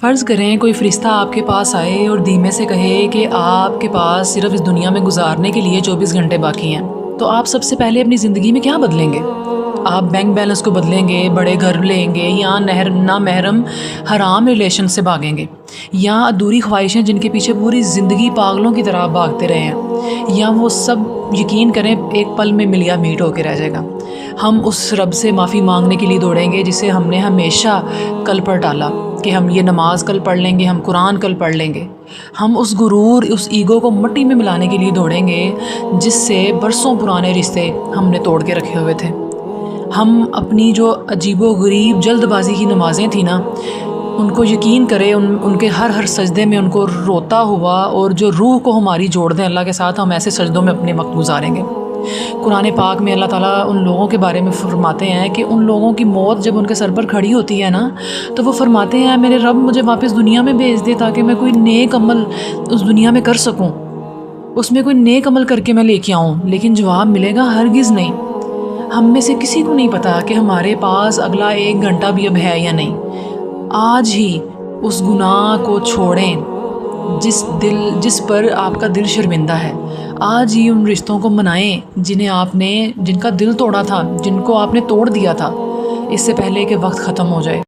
فرض کریں کوئی فرشتہ آپ کے پاس آئے اور دھیمے سے کہے کہ آپ کے پاس صرف اس دنیا میں گزارنے کے لیے 24 گھنٹے باقی ہیں، تو آپ سب سے پہلے اپنی زندگی میں کیا بدلیں گے؟ آپ بینک بیلنس کو بدلیں گے، بڑے گھر لیں گے، یا نامحرم حرام ریلیشن سے بھاگیں گے، یا ادھوری خواہشیں جن کے پیچھے پوری زندگی پاگلوں کی طرح بھاگتے رہے ہیں، یا وہ سب یقین کریں ایک پل میں ملیا میٹ ہو کے رہ جائے گا؟ ہم اس رب سے معافی مانگنے کے لیے دوڑیں گے جسے ہم نے ہمیشہ کل پر ٹالا کہ ہم یہ نماز کل پڑھ لیں گے، ہم قرآن کل پڑھ لیں گے۔ ہم اس غرور، اس ایگو کو مٹی میں ملانے کے لیے دوڑیں گے جس سے برسوں پرانے رشتے ہم نے توڑ کے رکھے ہوئے تھے۔ ہم اپنی جو عجیب و غریب جلد بازی کی نمازیں تھیں نا، ان کو یقین کرے ان کے ہر سجدے میں ان کو روتا ہوا، اور جو روح کو ہماری جوڑ دیں اللہ کے ساتھ، ہم ایسے سجدوں میں اپنے وقت گزاریں گے۔ قرآن پاک میں اللہ تعالیٰ ان لوگوں کے بارے میں فرماتے ہیں کہ ان لوگوں کی موت جب ان کے سر پر کھڑی ہوتی ہے نا، تو وہ فرماتے ہیں میرے رب مجھے واپس دنیا میں بھیج دے تاکہ میں کوئی نیک عمل اس دنیا میں کر سکوں، اس میں کوئی نیک عمل کر کے میں لے کے آؤں۔ لیکن جواب ملے گا ہرگز نہیں۔ ہم میں سے کسی کو نہیں پتا کہ ہمارے پاس اگلا 1 گھنٹہ بھی اب ہے یا نہیں۔ آج ہی اس گناہ کو چھوڑیں جس پر آپ کا دل شرمندہ ہے۔ آج ہی ان رشتوں کو منائیں جن کا دل توڑا تھا، جن کو آپ نے توڑ دیا تھا، اس سے پہلے کہ وقت ختم ہو جائے۔